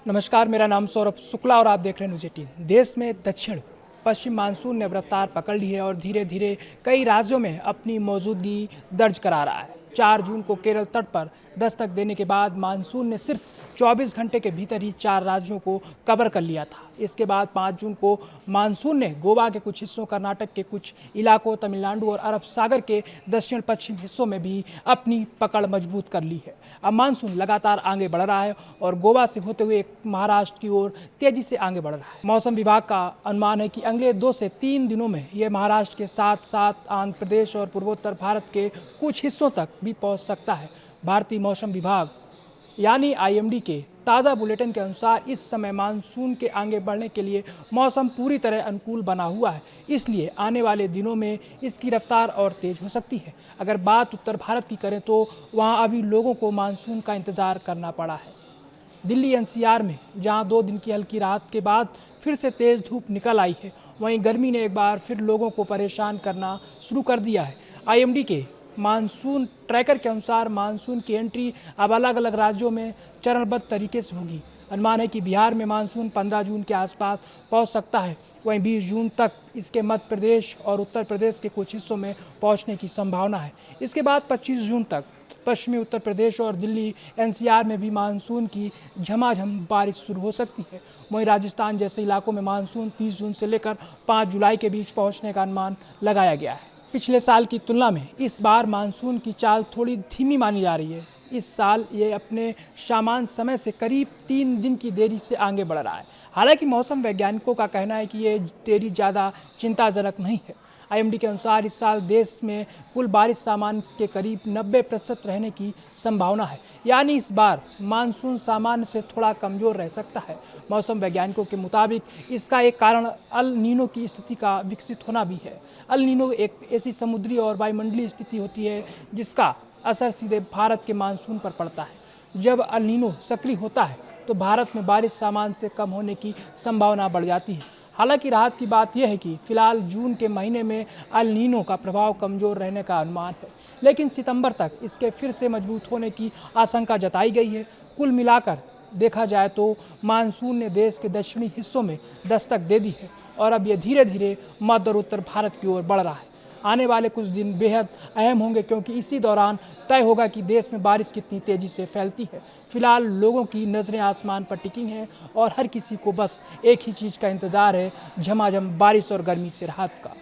नमस्कार, मेरा नाम सौरभ शुक्ला और आप देख रहे हैं न्यूज़ 18। देश में दक्षिण पश्चिम मानसून ने अब रफ्तार पकड़ ली है और धीरे धीरे कई राज्यों में अपनी मौजूदगी दर्ज करा रहा है। 4 जून को केरल तट पर दस्तक देने के बाद मानसून ने सिर्फ 24 घंटे के भीतर ही 4 राज्यों को कवर कर लिया था। इसके बाद 5 जून को मानसून ने गोवा के कुछ हिस्सों, कर्नाटक के कुछ इलाकों, तमिलनाडु और अरब सागर के दक्षिण पश्चिम हिस्सों में भी अपनी पकड़ मजबूत कर ली है। अब मानसून लगातार आगे बढ़ रहा है और गोवा से होते हुए महाराष्ट्र की ओर तेजी से आगे बढ़ रहा है। मौसम विभाग का अनुमान है कि अगले 2 से 3 दिनों में यह महाराष्ट्र के साथ साथ आंध्र प्रदेश और पूर्वोत्तर भारत के कुछ हिस्सों तक भी पहुंच सकता है। भारतीय मौसम विभाग यानी आईएमडी के ताज़ा बुलेटिन के अनुसार इस समय मानसून के आगे बढ़ने के लिए मौसम पूरी तरह अनुकूल बना हुआ है, इसलिए आने वाले दिनों में इसकी रफ्तार और तेज हो सकती है। अगर बात उत्तर भारत की करें तो वहां अभी लोगों को मानसून का इंतज़ार करना पड़ा है। दिल्ली एनसीआर में जहां 2 दिन की हल्की राहत के बाद फिर से तेज़ धूप निकल आई है, वहीं गर्मी ने एक बार फिर लोगों को परेशान करना शुरू कर दिया है। आईएमडी के मानसून ट्रैकर के अनुसार मानसून की एंट्री अब अलग अलग राज्यों में चरणबद्ध तरीके से होगी। अनुमान है कि बिहार में मानसून 15 जून के आसपास पहुंच सकता है, वहीं 20 जून तक इसके मध्य प्रदेश और उत्तर प्रदेश के कुछ हिस्सों में पहुंचने की संभावना है। इसके बाद 25 जून तक पश्चिमी उत्तर प्रदेश और दिल्ली एनसीआर में भी मानसून की झमाझम बारिश शुरू हो सकती है। वहीं राजस्थान जैसे इलाकों में मानसून 30 जून से लेकर 5 जुलाई के बीच पहुंचने का अनुमान लगाया गया है। पिछले साल की तुलना में इस बार मानसून की चाल थोड़ी धीमी मानी जा रही है। इस साल ये अपने सामान्य समय से करीब 3 दिन की देरी से आगे बढ़ रहा है। हालांकि मौसम वैज्ञानिकों का कहना है कि ये देरी ज़्यादा चिंताजनक नहीं है। आईएमडी के अनुसार इस साल देश में कुल बारिश सामान्य के करीब 90% रहने की संभावना है, यानी इस बार मानसून सामान्य से थोड़ा कमज़ोर रह सकता है। मौसम वैज्ञानिकों के मुताबिक इसका एक कारण अल नीनो की स्थिति का विकसित होना भी है। अल नीनो एक ऐसी समुद्री और वायुमंडलीय स्थिति होती है जिसका असर सीधे भारत के मानसून पर पड़ता है। जब अल नीनो सक्रिय होता है तो भारत में बारिश सामान्य से कम होने की संभावना बढ़ जाती है। हालांकि राहत की बात यह है कि फिलहाल जून के महीने में अल नीनो का प्रभाव कमज़ोर रहने का अनुमान है, लेकिन सितंबर तक इसके फिर से मजबूत होने की आशंका जताई गई है। कुल मिलाकर देखा जाए तो मानसून ने देश के दक्षिणी हिस्सों में दस्तक दे दी है और अब यह धीरे धीरे मध्य और उत्तर भारत की ओर बढ़ रहा है। आने वाले कुछ दिन बेहद अहम होंगे क्योंकि इसी दौरान तय होगा कि देश में बारिश कितनी तेज़ी से फैलती है। फिलहाल लोगों की नज़रें आसमान पर टिकी हैं और हर किसी को बस एक ही चीज़ का इंतज़ार है, झमाझम बारिश और गर्मी से राहत का।